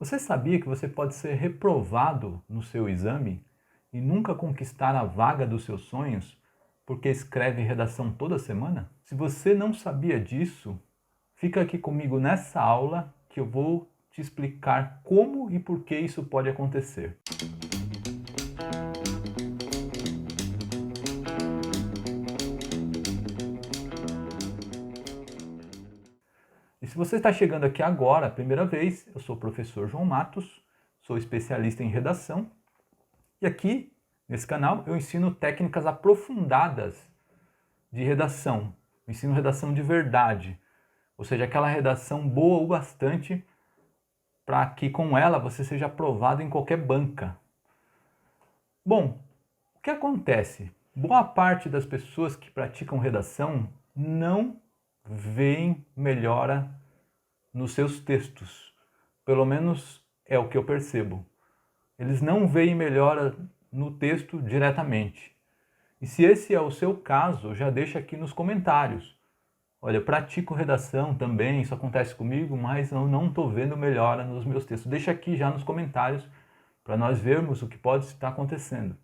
Você sabia que você pode ser reprovado no seu exame e nunca conquistar a vaga dos seus sonhos porque escreve redação toda semana? Se você não sabia disso, fica aqui comigo nessa aula que eu vou te explicar como e por que isso pode acontecer. E se você está chegando aqui agora, a primeira vez, eu sou o professor João Matos, sou especialista em redação e aqui nesse canal eu ensino técnicas aprofundadas de redação. Eu ensino redação de verdade, ou seja, aquela redação boa o bastante para que com ela você seja aprovado em qualquer banca. Bom, o que acontece? Boa parte das pessoas que praticam redação não veem melhora nos seus textos. Pelo menos é o que eu percebo. Eles não veem melhora no texto diretamente. E se esse é o seu caso, já deixa aqui nos comentários. Olha, eu pratico redação também, isso acontece comigo, mas eu não estou vendo melhora nos meus textos. Deixa aqui já nos comentários para nós vermos o que pode estar acontecendo.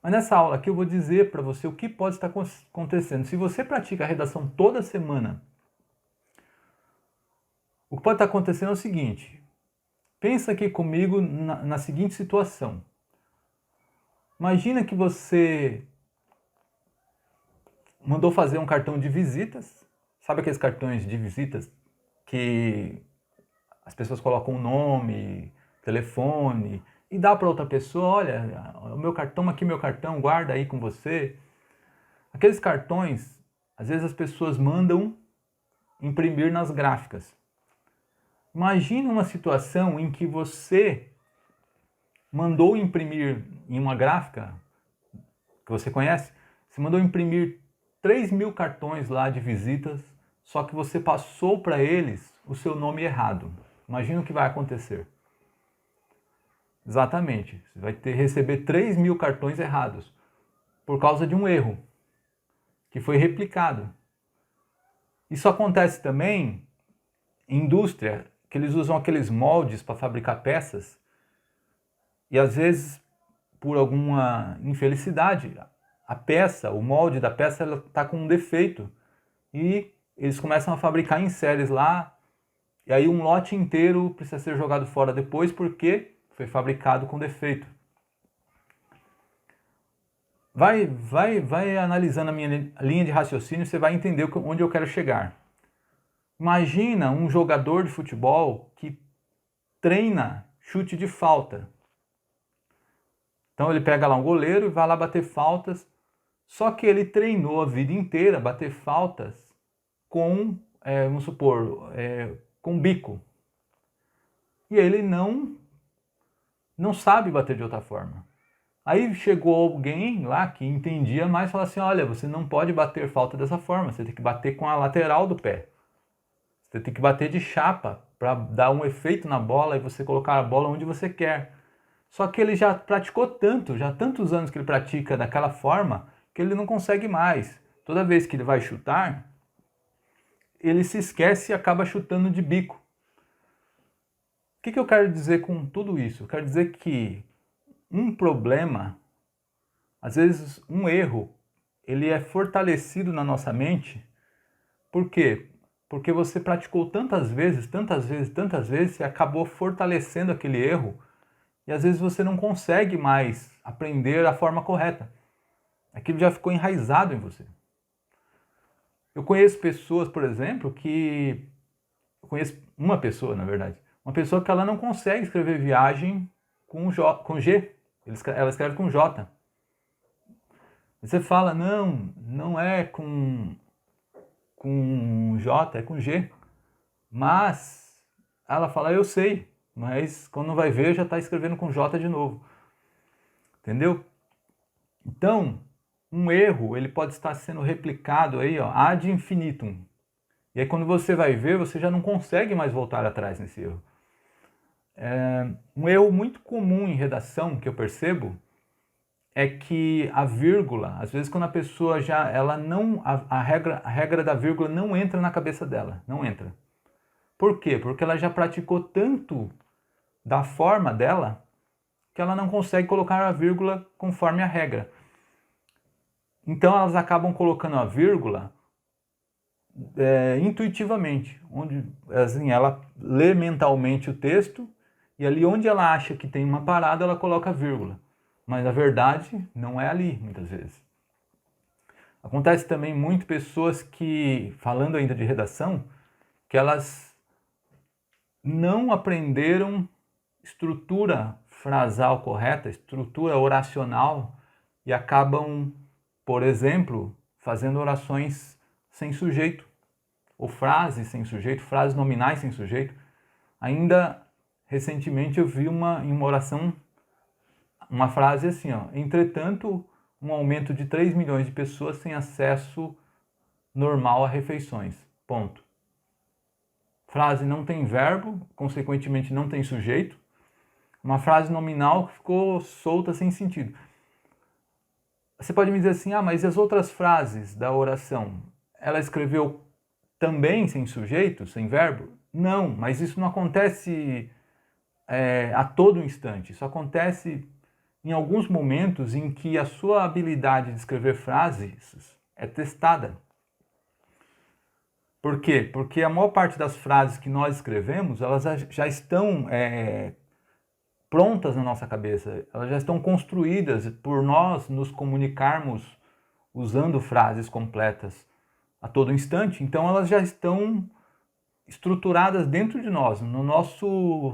Mas nessa aula aqui eu vou dizer para você o que pode estar acontecendo. Se você pratica a redação toda semana, o que pode estar acontecendo é o seguinte. Pensa aqui comigo na seguinte situação. Imagina que você mandou fazer um cartão de visitas. Sabe aqueles cartões de visitas que as pessoas colocam o nome, telefone e dá para outra pessoa, olha, o meu cartão, aqui meu cartão, guarda aí com você. Aqueles cartões, às vezes as pessoas mandam imprimir nas gráficas. Imagine uma situação em que você mandou imprimir em uma gráfica que você conhece, você mandou imprimir 3.000 cartões lá de visitas, só que você passou para eles o seu nome errado. Imagina o que vai acontecer. Exatamente, você vai receber 3.000 cartões errados por causa de um erro que foi replicado. Isso acontece também em indústria, que eles usam aqueles moldes para fabricar peças e às vezes, por alguma infelicidade, a peça, o molde da peça está com um defeito e eles começam a fabricar em séries lá e aí um lote inteiro precisa ser jogado fora depois porque foi fabricado com defeito. Vai analisando a minha linha de raciocínio, você vai entender onde eu quero chegar. Imagina um jogador de futebol que treina chute de falta. Então ele pega lá um goleiro e vai lá bater faltas, só que ele treinou a vida inteira bater faltas com, vamos supor, com bico. E ele não sabe bater de outra forma. Aí chegou alguém lá que entendia mais e falou assim, olha, você não pode bater falta dessa forma, você tem que bater com a lateral do pé. Você tem que bater de chapa para dar um efeito na bola e você colocar a bola onde você quer. Só que ele já praticou tanto, já há tantos anos que ele pratica daquela forma, que ele não consegue mais. Toda vez que ele vai chutar, ele se esquece e acaba chutando de bico. O que eu quero dizer com tudo isso? Eu quero dizer que um problema, às vezes um erro, ele é fortalecido na nossa mente. Por quê? Porque você praticou tantas vezes, você acabou fortalecendo aquele erro e às vezes você não consegue mais aprender a forma correta. Aquilo já ficou enraizado em você. Eu conheço pessoas, por exemplo, eu conheço uma pessoa, na verdade, uma pessoa que ela não consegue escrever viagem com G, ela escreve com J. Você fala, não é com J, é com G. Mas ela fala, eu sei, mas quando vai ver já está escrevendo com J de novo. Entendeu? Então, um erro ele pode estar sendo replicado aí, ó, ad infinitum. E aí quando você vai ver, você já não consegue mais voltar atrás nesse erro. Um erro muito comum em redação que eu percebo é que a vírgula, às vezes quando a pessoa a regra da vírgula não entra na cabeça dela, não entra. Por quê? Porque ela já praticou tanto da forma dela que ela não consegue colocar a vírgula conforme a regra. Então elas acabam colocando a vírgula intuitivamente, onde assim, ela lê mentalmente o texto e ali onde ela acha que tem uma parada, ela coloca a vírgula. Mas a verdade não é ali, muitas vezes. Acontece também muito pessoas que, falando ainda de redação, que elas não aprenderam estrutura frasal correta, estrutura oracional e acabam, por exemplo, fazendo orações sem sujeito, ou frases sem sujeito, frases nominais sem sujeito. Ainda recentemente eu vi em uma oração, uma frase assim, ó, entretanto, um aumento de 3 milhões de pessoas têm acesso normal a refeições. Ponto. Frase não tem verbo, consequentemente não tem sujeito. Uma frase nominal que ficou solta sem sentido. Você pode me dizer assim, mas e as outras frases da oração? Ela escreveu também sem sujeito, sem verbo? Não, mas isso não acontece a todo instante. Isso acontece em alguns momentos em que a sua habilidade de escrever frases é testada. Por quê? Porque a maior parte das frases que nós escrevemos, elas já estão prontas na nossa cabeça, elas já estão construídas por nós nos comunicarmos usando frases completas a todo instante, então elas já estão estruturadas dentro de nós, no nosso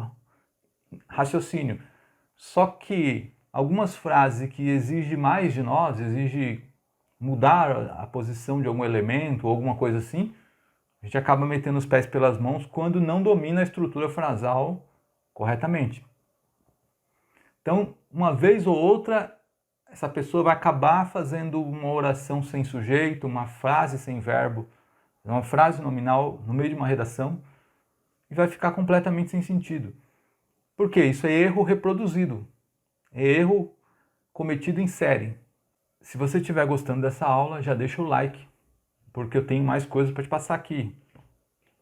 raciocínio. Só que algumas frases que exigem mais de nós, exigem mudar a posição de algum elemento ou alguma coisa assim, a gente acaba metendo os pés pelas mãos quando não domina a estrutura frasal corretamente. Então, uma vez ou outra, essa pessoa vai acabar fazendo uma oração sem sujeito, uma frase sem verbo, uma frase nominal no meio de uma redação e vai ficar completamente sem sentido. Por quê? Isso é erro reproduzido, é erro cometido em série. Se você estiver gostando dessa aula, já deixa o like, porque eu tenho mais coisas para te passar aqui.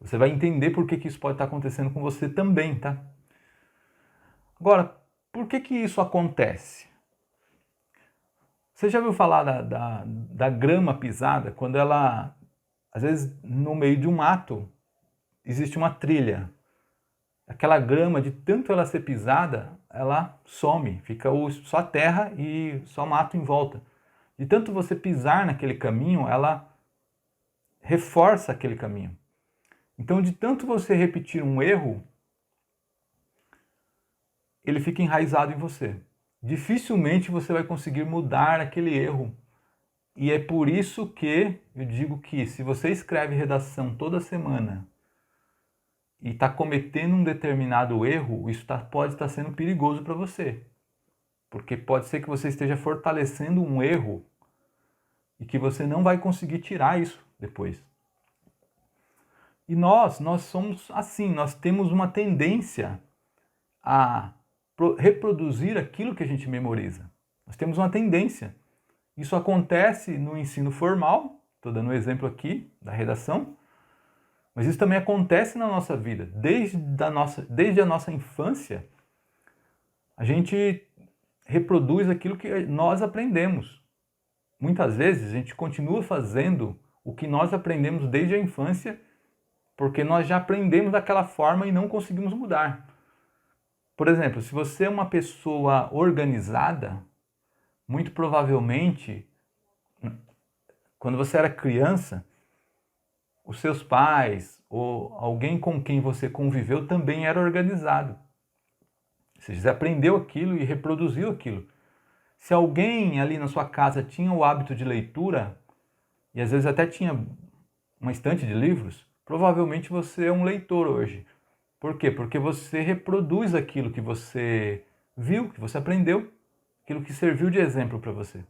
Você vai entender por que isso pode estar acontecendo com você também, tá? Agora, por que isso acontece? Você já ouviu falar da grama pisada? Quando ela, às vezes, no meio de um mato, existe uma trilha. Aquela grama, de tanto ela ser pisada, ela some, fica só terra e só mato em volta. De tanto você pisar naquele caminho, ela reforça aquele caminho. Então, de tanto você repetir um erro, ele fica enraizado em você. Dificilmente você vai conseguir mudar aquele erro. E é por isso que eu digo que se você escreve redação toda semana e está cometendo um determinado erro, isso pode estar sendo perigoso para você. Porque pode ser que você esteja fortalecendo um erro e que você não vai conseguir tirar isso depois. E nós somos assim, nós temos uma tendência a reproduzir aquilo que a gente memoriza. Nós temos uma tendência. Isso acontece no ensino formal, estou dando um exemplo aqui da redação, mas isso também acontece na nossa vida. Desde a nossa infância, a gente reproduz aquilo que nós aprendemos. Muitas vezes a gente continua fazendo o que nós aprendemos desde a infância, porque nós já aprendemos daquela forma e não conseguimos mudar. Por exemplo, se você é uma pessoa organizada, muito provavelmente, quando você era criança, os seus pais ou alguém com quem você conviveu também era organizado. Você aprendeu aquilo e reproduziu aquilo. Se alguém ali na sua casa tinha o hábito de leitura, e às vezes até tinha uma estante de livros, provavelmente você é um leitor hoje. Por quê? Porque você reproduz aquilo que você viu, que você aprendeu, aquilo que serviu de exemplo para você.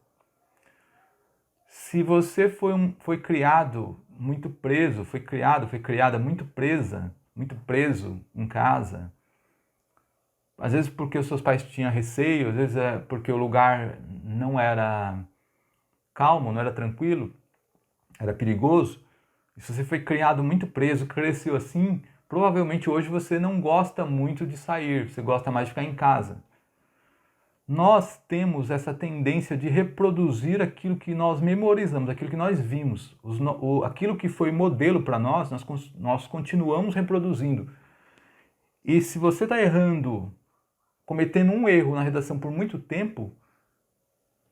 Se você foi criado muito preso, foi criada muito presa, muito preso em casa, às vezes porque os seus pais tinham receio, às vezes é porque o lugar não era calmo, não era tranquilo, era perigoso. E se você foi criado muito preso, cresceu assim, Provavelmente hoje você não gosta muito de sair, você gosta mais de ficar em casa. Nós temos essa tendência de reproduzir aquilo que nós memorizamos, aquilo que nós vimos. Aquilo que foi modelo para nós continuamos reproduzindo. E se você está errando, cometendo um erro na redação por muito tempo,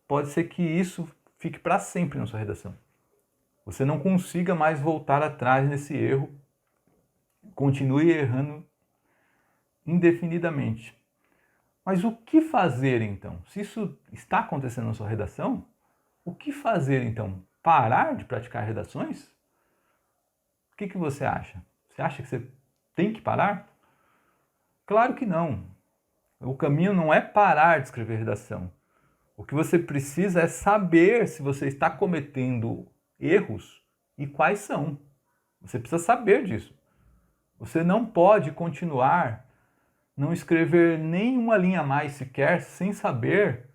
pode ser que isso fique para sempre na sua redação. Você não consiga mais voltar atrás nesse erro, continue errando indefinidamente. Mas o que fazer então? Se isso está acontecendo na sua redação, o que fazer então? Parar de praticar redações? O que você acha? Você acha que você tem que parar? Claro que não. O caminho não é parar de escrever redação. O que você precisa é saber se você está cometendo erros e quais são. Você precisa saber disso. Você não pode continuar não escrever nenhuma linha a mais sequer sem saber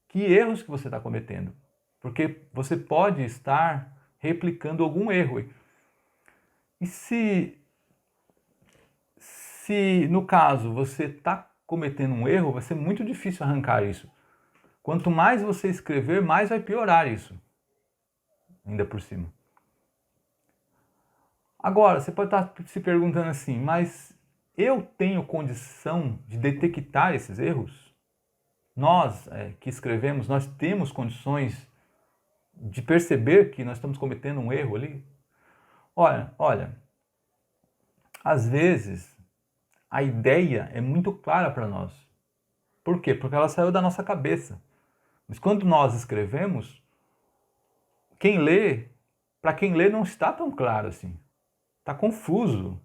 que erros que você está cometendo. Porque você pode estar replicando algum erro. E se no caso você está cometendo um erro, vai ser muito difícil arrancar isso. Quanto mais você escrever, mais vai piorar isso. Ainda por cima. Agora, você pode estar se perguntando assim, mas eu tenho condição de detectar esses erros? Nós que escrevemos, nós temos condições de perceber que nós estamos cometendo um erro ali? Olha, às vezes a ideia é muito clara para nós. Por quê? Porque ela saiu da nossa cabeça. Mas quando nós escrevemos, para quem lê não está tão claro assim. Está confuso.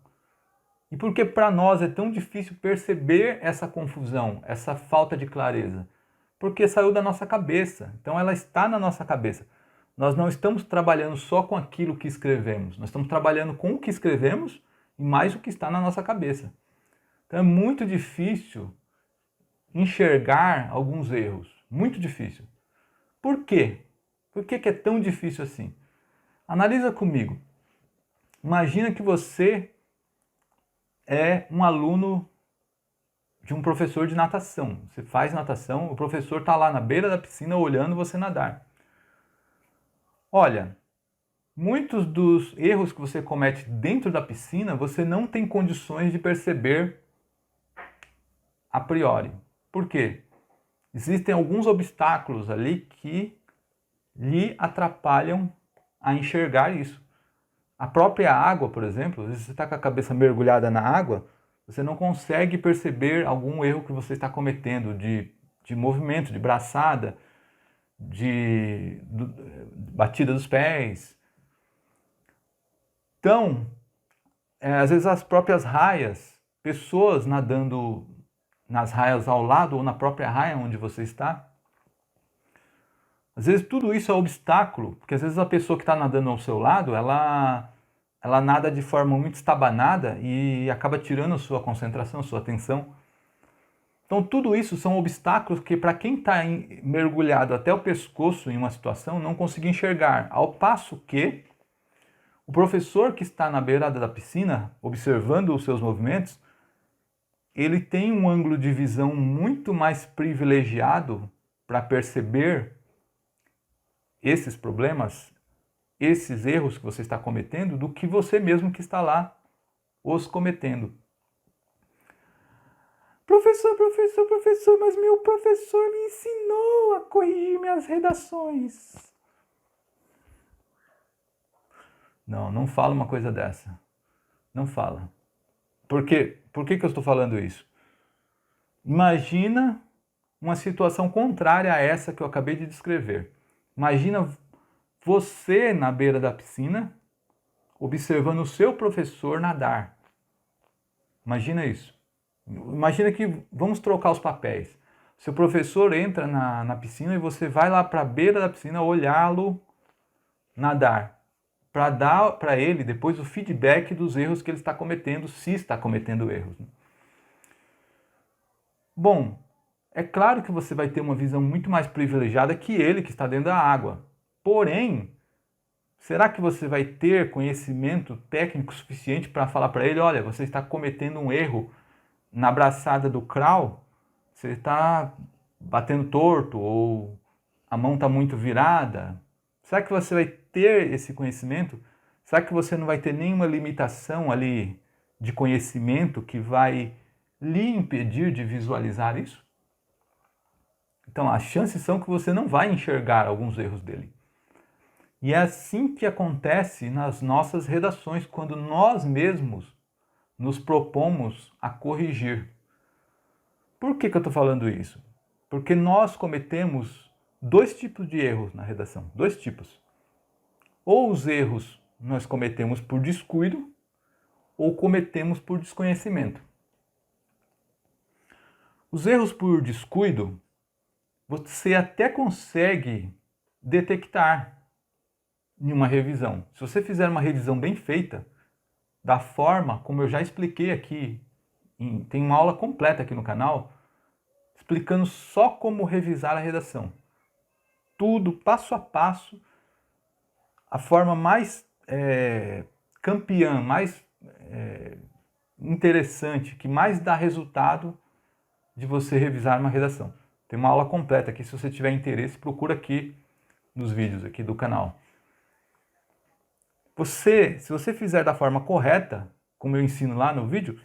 E por que para nós é tão difícil perceber essa confusão, essa falta de clareza? Porque saiu da nossa cabeça. Então ela está na nossa cabeça. Nós não estamos trabalhando só com aquilo que escrevemos. Nós estamos trabalhando com o que escrevemos e mais o que está na nossa cabeça. Então é muito difícil enxergar alguns erros. Muito difícil. Por quê? Por que é tão difícil assim? Analisa comigo. Imagina que você é um aluno de um professor de natação. Você faz natação, o professor está lá na beira da piscina olhando você nadar. Olha, muitos dos erros que você comete dentro da piscina, você não tem condições de perceber a priori. Por quê? Existem alguns obstáculos ali que lhe atrapalham a enxergar isso. A própria água, por exemplo, às vezes você está com a cabeça mergulhada na água, você não consegue perceber algum erro que você está cometendo de movimento, de braçada, de batida dos pés. Então, às vezes as próprias raias, pessoas nadando nas raias ao lado ou na própria raia onde você está, às vezes tudo isso é obstáculo, porque às vezes a pessoa que está nadando ao seu lado, ela nada de forma muito estabanada e acaba tirando a sua concentração, a sua atenção. Então tudo isso são obstáculos que para quem está mergulhado até o pescoço em uma situação não consegue enxergar. Ao passo que o professor que está na beirada da piscina, observando os seus movimentos, ele tem um ângulo de visão muito mais privilegiado para perceber esses problemas, esses erros que você está cometendo, do que você mesmo que está lá os cometendo. Professor, mas meu professor me ensinou a corrigir minhas redações. Não fala uma coisa dessa. Não fala. Por quê? Por que eu estou falando isso? Imagina uma situação contrária a essa que eu acabei de descrever. Imagina você na beira da piscina, observando o seu professor nadar. Imagina isso. Imagina que vamos trocar os papéis. Seu professor entra na piscina e você vai lá para a beira da piscina olhá-lo nadar, para dar para ele depois o feedback dos erros que ele está cometendo, se está cometendo erros. Bom, é claro que você vai ter uma visão muito mais privilegiada que ele que está dentro da água. Porém, Será que você vai ter conhecimento técnico suficiente para falar para ele, olha, você está cometendo um erro na braçada do crawl, você está batendo torto ou a mão está muito virada? Será que você vai ter esse conhecimento? Será que você não vai ter nenhuma limitação ali de conhecimento que vai lhe impedir de visualizar isso? Então, as chances são que você não vai enxergar alguns erros dele. E é assim que acontece nas nossas redações, quando nós mesmos nos propomos a corrigir. Por que eu estou falando isso? Porque nós cometemos dois tipos de erros na redação. Dois tipos. Ou os erros nós cometemos por descuido, ou cometemos por desconhecimento. Os erros por descuido, você até consegue detectar em uma revisão. Se você fizer uma revisão bem feita, da forma como eu já expliquei aqui, tem uma aula completa aqui no canal, explicando só como revisar a redação. Tudo, passo a passo, a forma mais campeã, mais interessante, que mais dá resultado de você revisar uma redação. Tem uma aula completa aqui, se você tiver interesse, procura aqui nos vídeos aqui do canal. Se você fizer da forma correta, como eu ensino lá no vídeo,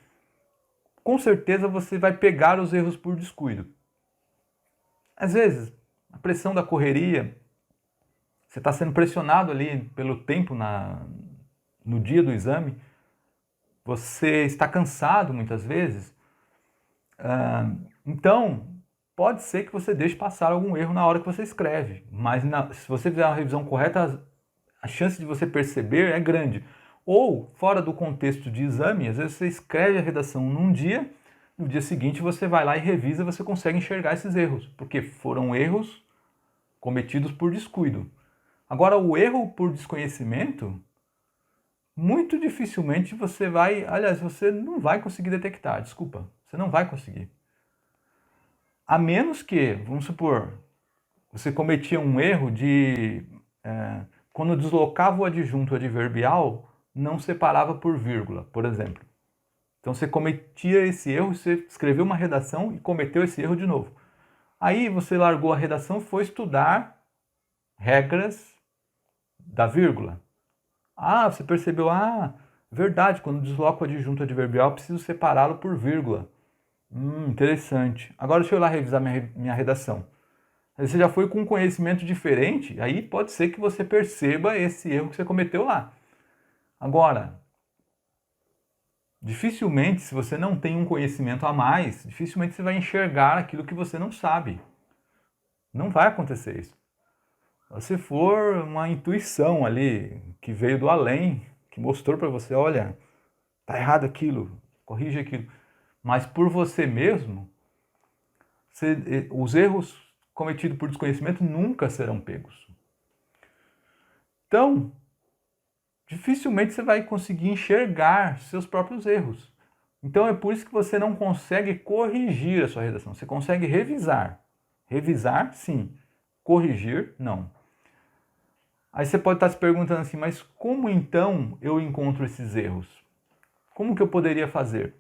com certeza você vai pegar os erros por descuido. Às vezes, a pressão da correria, você está sendo pressionado ali pelo tempo no dia do exame, você está cansado muitas vezes, então pode ser que você deixe passar algum erro na hora que você escreve, mas se você fizer uma revisão correta, a chance de você perceber é grande. Ou, fora do contexto de exame, às vezes você escreve a redação num dia, no dia seguinte você vai lá e revisa, você consegue enxergar esses erros, porque foram erros cometidos por descuido. Agora, o erro por desconhecimento, muito dificilmente você vai, aliás, você não vai conseguir detectar, desculpa, você não vai conseguir. A menos que, vamos supor, você cometia um erro de... quando deslocava o adjunto adverbial, não separava por vírgula, por exemplo. Então você cometia esse erro, você escreveu uma redação e cometeu esse erro de novo. Aí você largou a redação e foi estudar regras da vírgula. Ah, você percebeu, verdade, quando desloco o adjunto adverbial, preciso separá-lo por vírgula. Interessante. Agora deixa eu ir lá revisar minha redação. Você já foi com um conhecimento diferente, aí pode ser que você perceba esse erro que você cometeu lá. Agora, dificilmente, se você não tem um conhecimento a mais, dificilmente você vai enxergar aquilo que você não sabe. Não vai acontecer isso. Se for uma intuição ali, que veio do além, que mostrou para você, olha, tá errado aquilo, corrige aquilo. Mas por você mesmo, os erros cometidos por desconhecimento nunca serão pegos. Então, dificilmente você vai conseguir enxergar seus próprios erros. Então é por isso que você não consegue corrigir a sua redação. Você consegue revisar. Revisar, sim. Corrigir, não. Aí você pode estar se perguntando assim, mas como então eu encontro esses erros? Como que eu poderia fazer?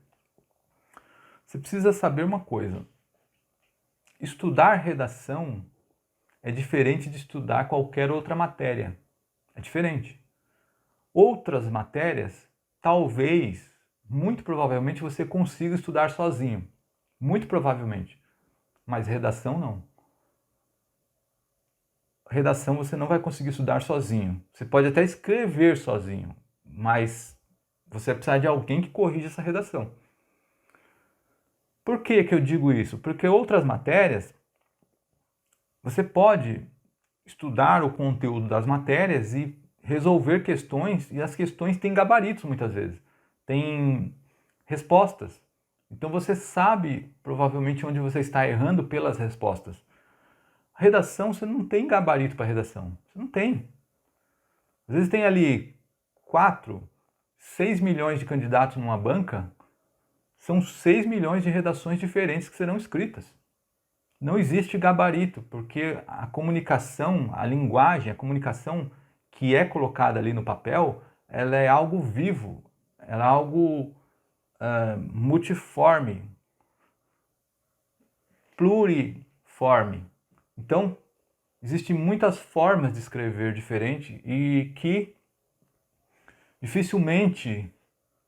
Você precisa saber uma coisa. Estudar redação é diferente de estudar qualquer outra matéria. É diferente. Outras matérias, talvez, muito provavelmente, você consiga estudar sozinho. Muito provavelmente. Mas redação não. Redação você não vai conseguir estudar sozinho. Você pode até escrever sozinho, mas você vai precisar de alguém que corrija essa redação. Por que eu digo isso? Porque outras matérias, você pode estudar o conteúdo das matérias e resolver questões, e as questões têm gabaritos muitas vezes, tem respostas. Então você sabe provavelmente onde você está errando pelas respostas. Redação, você não tem gabarito para redação, você não tem. Às vezes tem ali 4, 6 milhões de candidatos numa banca, são 6 milhões de redações diferentes que serão escritas. Não existe gabarito, porque a comunicação, a linguagem, a comunicação que é colocada ali no papel, ela é algo vivo, ela é algo multiforme, pluriforme. Então, existem muitas formas de escrever diferente e que dificilmente,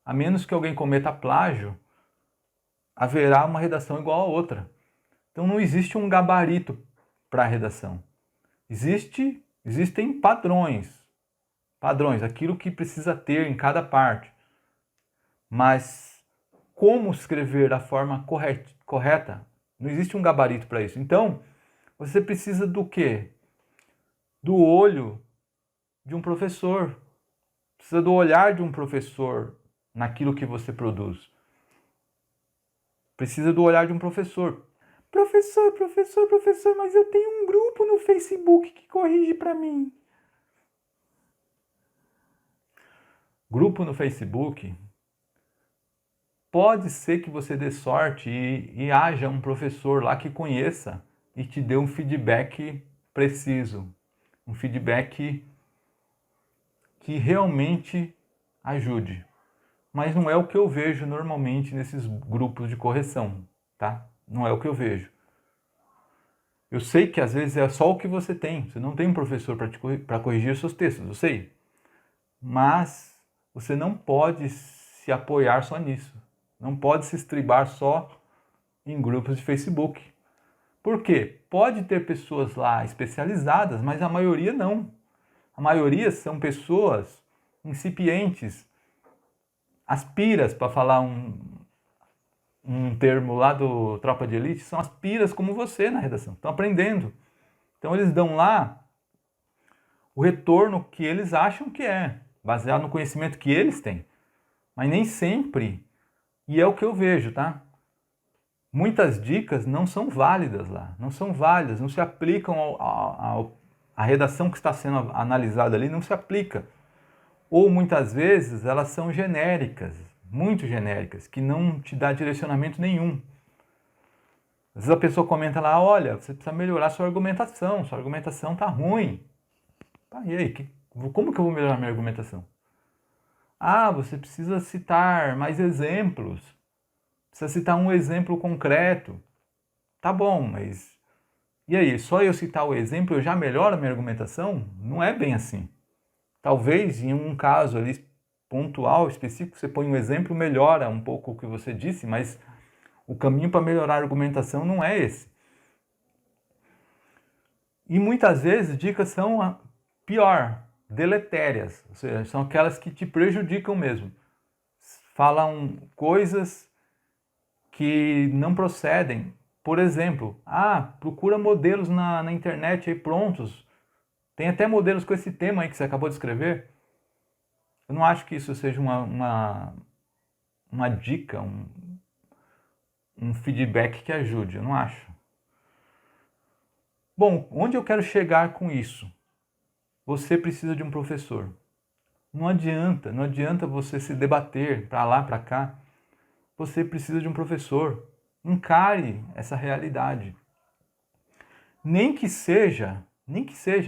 a menos que alguém cometa plágio, haverá uma redação igual a outra. Então não existe um gabarito para a redação. Existem padrões, aquilo que precisa ter em cada parte. Mas como escrever da forma correta, não existe um gabarito para isso. Então, você precisa do quê? Do olho de um professor. Precisa do olhar de um professor naquilo que você produz. Precisa do olhar de um professor. Professor, mas eu tenho um grupo no Facebook que corrige para mim. Grupo no Facebook, pode ser que você dê sorte e haja um professor lá que conheça e te dê um feedback preciso. Um feedback que realmente ajude. Mas não é o que eu vejo normalmente nesses grupos de correção, tá? Não é o que eu vejo. Eu sei que às vezes é só o que você tem. Você não tem um professor para corrigir os seus textos, eu sei. Mas você não pode se apoiar só nisso. Não pode se estribar só em grupos de Facebook. Por quê? Pode ter pessoas lá especializadas, mas a maioria não. A maioria são pessoas incipientes, aspiras, para falar um termo lá do Tropa de Elite, são aspiras como você na redação, estão aprendendo. Então eles dão lá o retorno que eles acham que é, baseado no conhecimento que eles têm. Mas nem sempre, e é o que eu vejo, tá? Muitas dicas não são válidas lá, não são válidas, não se aplicam à redação que está sendo analisada ali, não se aplica. Ou muitas vezes elas são genéricas, muito genéricas, que não te dá direcionamento nenhum. Às vezes a pessoa comenta lá, olha, você precisa melhorar sua argumentação está ruim. Tá, e aí, como que eu vou melhorar minha argumentação? Ah, você precisa citar mais exemplos, precisa citar um exemplo concreto. Tá bom, mas e aí, só eu citar o exemplo eu já melhoro a minha argumentação? Não é bem assim. Talvez em um caso ali pontual, específico, você põe um exemplo, melhora um pouco o que você disse, mas o caminho para melhorar a argumentação não é esse. E muitas vezes dicas são pior, deletérias, ou seja, são aquelas que te prejudicam mesmo. Falam coisas que não procedem. Por exemplo, procura modelos na internet aí prontos. Tem até modelos com esse tema aí que você acabou de escrever. Eu não acho que isso seja uma dica, um feedback que ajude, eu não acho. Bom, onde eu quero chegar com isso? Você precisa de um professor. Não adianta você se debater para lá, para cá. Você precisa de um professor. Encare essa realidade. Nem que seja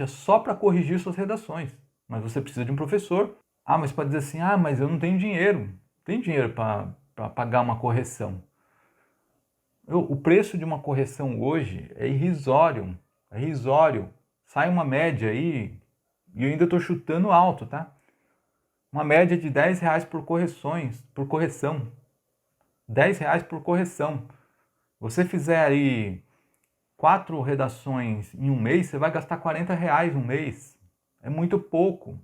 só para corrigir suas redações, mas você precisa de um professor. Mas pode dizer assim, mas eu não tenho dinheiro. Não tenho dinheiro para pagar uma correção. O preço de uma correção hoje é irrisório. É irrisório. Sai uma média aí, e eu ainda estou chutando alto, tá? Uma média de R$10 por correção. R$10 por correção. Você fizer aí 4 redações em um mês, você vai gastar R$40 um mês. É muito pouco.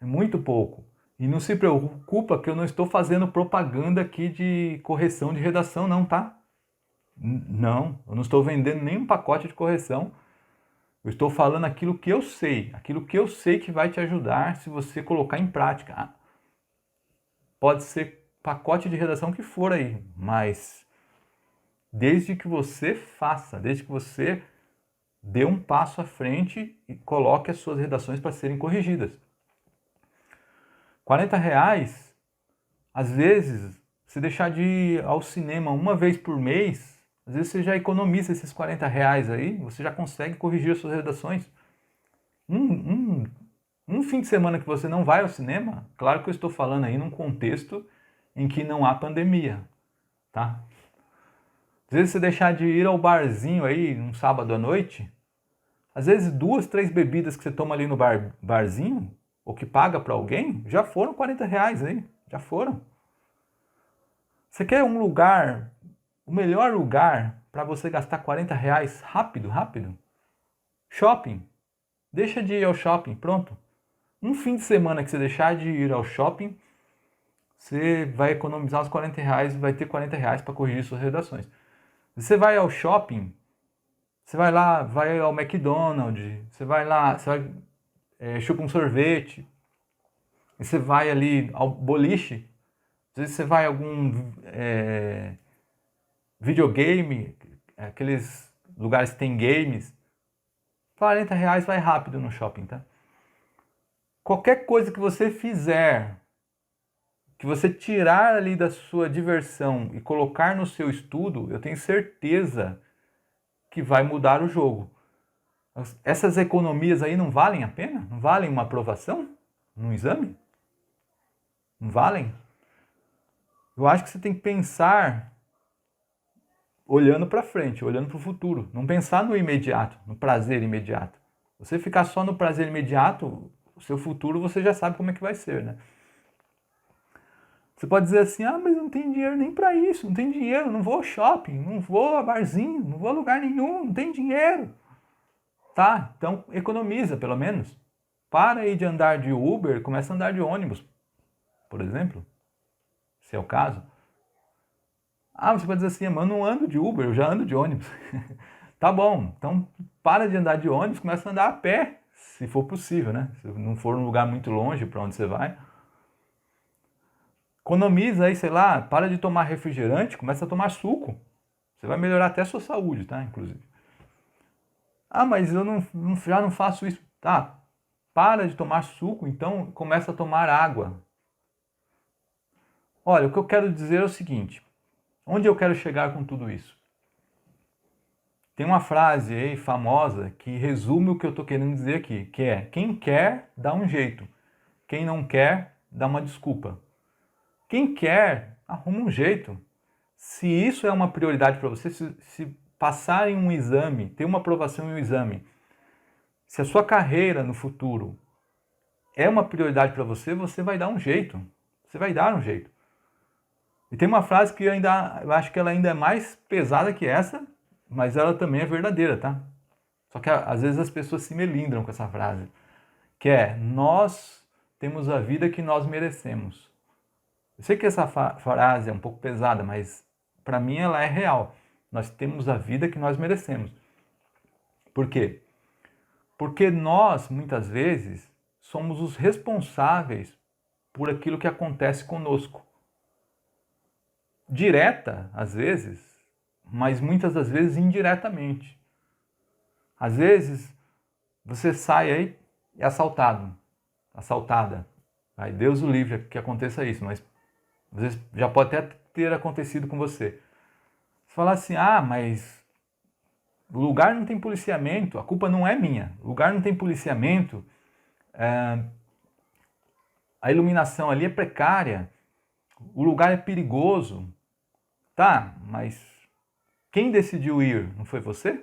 É muito pouco. E não se preocupa que eu não estou fazendo propaganda aqui de correção de redação não, tá? Não, eu não estou vendendo nenhum pacote de correção. Eu estou falando aquilo que eu sei que vai te ajudar se você colocar em prática. Pode ser pacote de redação que for aí, mas desde que você faça, desde que você dê um passo à frente e coloque as suas redações para serem corrigidas. R$40, às vezes, se deixar de ir ao cinema uma vez por mês, às vezes você já economiza esses R$40 aí, você já consegue corrigir as suas redações. Um Um fim de semana que você não vai ao cinema, claro que eu estou falando aí num contexto em que não há pandemia, tá? Às vezes você deixar de ir ao barzinho aí num sábado à noite, às vezes 2, 3 bebidas que você toma ali no barzinho, ou que paga para alguém, já foram R$ 40 aí, já foram. Você quer um lugar, o melhor lugar para você gastar R$ 40 rápido, rápido? Shopping. Deixa de ir ao shopping, pronto. Um fim de semana que você deixar de ir ao shopping, você vai economizar os R$ 40, vai ter R$ 40 para corrigir suas redações. Você vai ao shopping, você vai lá, vai ao McDonald's, você vai lá, você vai, chupa um sorvete, e você vai ali ao boliche, às vezes você vai a algum videogame, aqueles lugares que tem games, R$ 40 vai rápido no shopping, tá? Qualquer coisa que você fizer, que você tirar ali da sua diversão e colocar no seu estudo, eu tenho certeza que vai mudar o jogo. Essas economias aí não valem a pena? Não valem uma aprovação num exame? Não valem? Eu acho que você tem que pensar olhando para frente, olhando para o futuro. Não pensar no imediato, no prazer imediato. Você ficar só no prazer imediato, o seu futuro você já sabe como é que vai ser, né? Você pode dizer assim, ah, mas eu não tenho dinheiro nem para isso, não tenho dinheiro, não vou ao shopping, não vou a barzinho, não vou a lugar nenhum, não tenho dinheiro. Tá, então economiza pelo menos. Para aí de andar de Uber, começa a andar de ônibus, por exemplo, se é o caso. Ah, você pode dizer assim, mas eu não ando de Uber, eu já ando de ônibus. Tá bom, então para de andar de ônibus, começa a andar a pé, se for possível, né? Se não for um lugar muito longe para onde você vai. Economiza aí, sei lá, para de tomar refrigerante, começa a tomar suco. Você vai melhorar até a sua saúde, tá? Inclusive. Ah, mas eu já não faço isso. Tá, para de tomar suco, então começa a tomar água. Olha, o que eu quero dizer é o seguinte, onde eu quero chegar com tudo isso? Tem uma frase aí famosa que resume o que eu estou querendo dizer aqui, que é, quem quer, dá um jeito. Quem não quer, dá uma desculpa. Quem quer, arruma um jeito. Se isso é uma prioridade para você, se passar em um exame, ter uma aprovação em um exame, se a sua carreira no futuro é uma prioridade para você, você vai dar um jeito. Você vai dar um jeito. E tem uma frase que eu acho que ela ainda é mais pesada que essa, mas ela também é verdadeira, tá? Só que às vezes as pessoas se melindram com essa frase, que é, nós temos a vida que nós merecemos. Eu sei que essa frase é um pouco pesada, mas para mim ela é real. Nós temos a vida que nós merecemos. Por quê? Porque nós, muitas vezes, somos os responsáveis por aquilo que acontece conosco. Direta, às vezes, mas muitas das vezes indiretamente. Às vezes, você sai aí e é assaltado, assaltada. Aí Deus o livre que aconteça isso, mas às vezes já pode até ter acontecido com você. Você fala assim, ah, mas o lugar não tem policiamento, a culpa não é minha. O lugar não tem policiamento, a iluminação ali é precária, o lugar é perigoso. Tá, mas quem decidiu ir? Não foi você?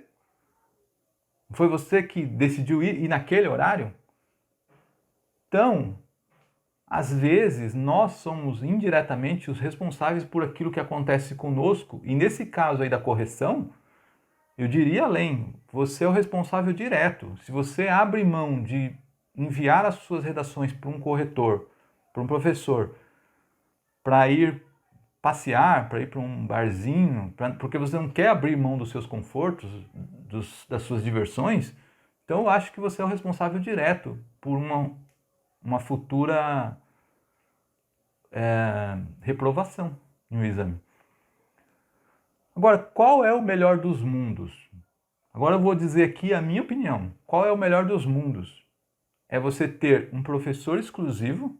Não foi você que decidiu ir naquele horário? Então, às vezes, nós somos indiretamente os responsáveis por aquilo que acontece conosco, e nesse caso aí da correção, eu diria além, você é o responsável direto. Se você abre mão de enviar as suas redações para um corretor, para um professor, para ir passear, para ir para um barzinho, porque você não quer abrir mão dos seus confortos, das suas diversões, então eu acho que você é o responsável direto por uma futura reprovação em um exame. Agora, qual é o melhor dos mundos? Agora eu vou dizer aqui a minha opinião. Qual é o melhor dos mundos? É você ter um professor exclusivo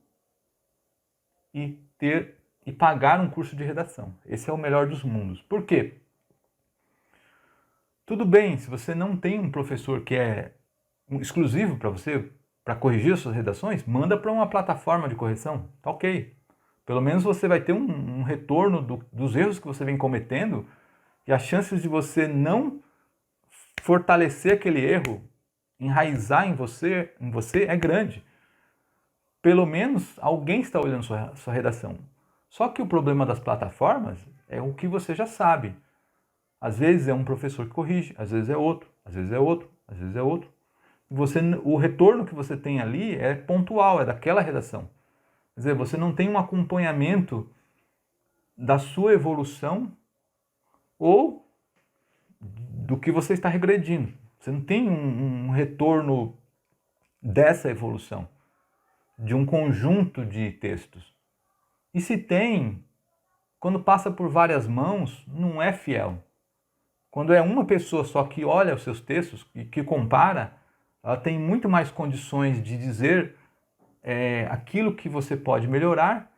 e pagar um curso de redação. Esse é o melhor dos mundos. Por quê? Tudo bem, se você não tem um professor que é exclusivo para você, para corrigir as suas redações, manda para uma plataforma de correção, tá ok. Pelo menos você vai ter um retorno dos erros que você vem cometendo e as chances de você não fortalecer aquele erro, enraizar em você é grande. Pelo menos alguém está olhando sua redação. Só que o problema das plataformas é o que você já sabe. Às vezes é um professor que corrige, às vezes é outro, às vezes é outro, às vezes é outro. O retorno que você tem ali é pontual, é daquela redação. Quer dizer, você não tem um acompanhamento da sua evolução ou do que você está regredindo. Você não tem um retorno dessa evolução, de um conjunto de textos. E se tem, quando passa por várias mãos, não é fiel. Quando é uma pessoa só que olha os seus textos e que compara, ela tem muito mais condições de dizer aquilo que você pode melhorar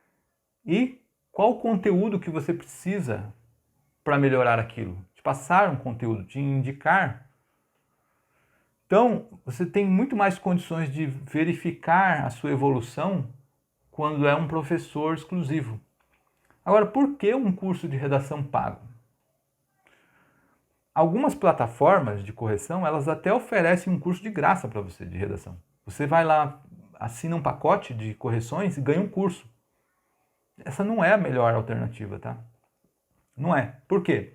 e qual o conteúdo que você precisa para melhorar aquilo. De passar um conteúdo, de indicar. Então, você tem muito mais condições de verificar a sua evolução quando é um professor exclusivo. Agora, por que um curso de redação pago? Algumas plataformas de correção, elas até oferecem um curso de graça para você de redação. Você vai lá, assina um pacote de correções e ganha um curso. Essa não é a melhor alternativa, tá? Não é. Por quê?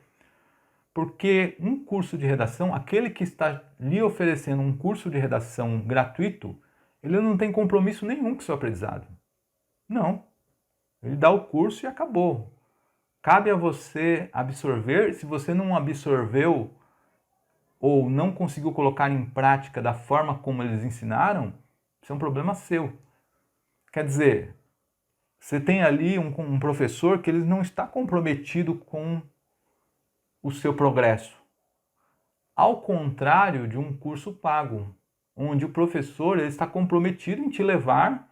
Porque um curso de redação, aquele que está lhe oferecendo um curso de redação gratuito, ele não tem compromisso nenhum com o seu aprendizado. Não. Ele dá o curso e acabou. Cabe a você absorver. Se você não absorveu ou não conseguiu colocar em prática da forma como eles ensinaram, isso é um problema seu. Quer dizer, você tem ali um professor que ele não está comprometido com o seu progresso. Ao contrário de um curso pago, onde o professor ele está comprometido em te levar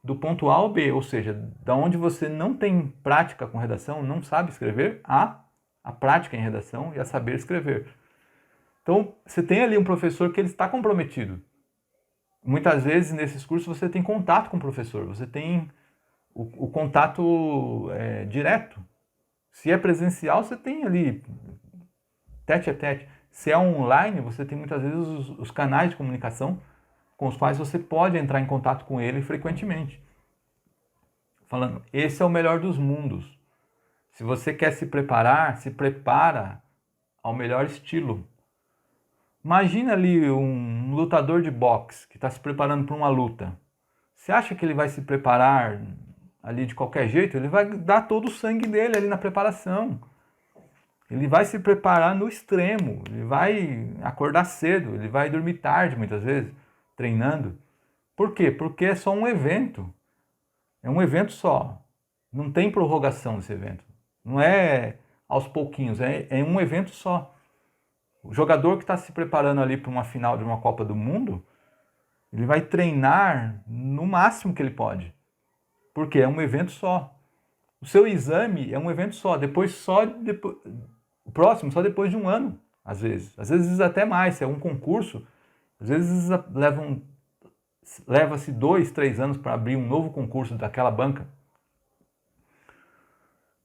do ponto A ao B, ou seja, da onde você não tem prática com redação, não sabe escrever, a prática em redação e a saber escrever. Então, você tem ali um professor que ele está comprometido. Muitas vezes, nesses cursos, você tem contato com o professor, você tem o contato direto. Se é presencial, você tem ali tete a tete. Se é online, você tem muitas vezes os canais de comunicação com os quais você pode entrar em contato com ele frequentemente. Falando, esse é o melhor dos mundos. Se você quer se preparar, se prepara ao melhor estilo. Imagina ali um lutador de boxe que está se preparando para uma luta. Você acha que ele vai se preparar ali de qualquer jeito? Ele vai dar todo o sangue dele ali na preparação. Ele vai se preparar no extremo. Ele vai acordar cedo, ele vai dormir tarde muitas vezes, treinando. Por quê? Porque é só um evento. É um evento só. Não tem prorrogação desse evento. Não é aos pouquinhos, é um evento só. O jogador que está se preparando ali para uma final de uma Copa do Mundo, ele vai treinar no máximo que ele pode. Porque é um evento só. O seu exame é um evento só. O próximo só depois de um ano, às vezes. Às vezes até mais, se é um concurso. Às vezes leva-se 2, 3 anos para abrir um novo concurso daquela banca.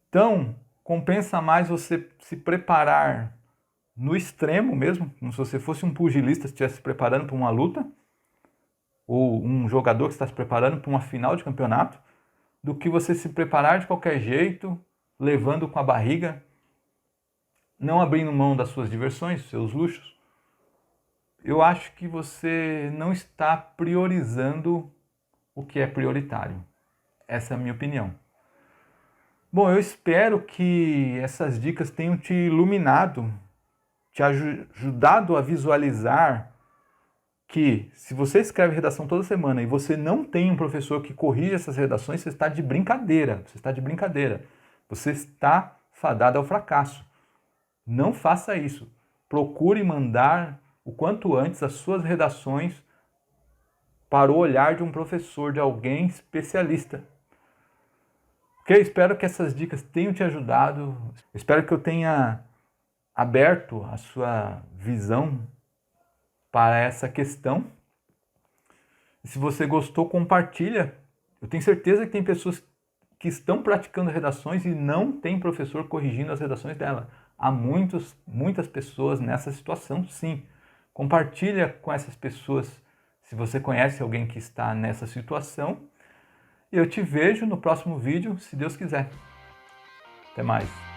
Então, compensa mais você se preparar no extremo mesmo, como se você fosse um pugilista que estivesse se preparando para uma luta, ou um jogador que está se preparando para uma final de campeonato, do que você se preparar de qualquer jeito, levando com a barriga, não abrindo mão das suas diversões, dos seus luxos. Eu acho que você não está priorizando o que é prioritário. Essa é a minha opinião. Bom, eu espero que essas dicas tenham te iluminado, te ajudado a visualizar que se você escreve redação toda semana e você não tem um professor que corrija essas redações, você está de brincadeira. Você está fadado ao fracasso. Não faça isso. Procure mandar o quanto antes as suas redações para o olhar de um professor, de alguém especialista. Ok? Espero que essas dicas tenham te ajudado. Espero que eu tenha aberto a sua visão para essa questão. Se você gostou, compartilha. Eu tenho certeza que tem pessoas que estão praticando redações e não tem professor corrigindo as redações dela. Há muitas pessoas nessa situação, sim. Compartilha com essas pessoas se você conhece alguém que está nessa situação. E eu te vejo no próximo vídeo, se Deus quiser. Até mais.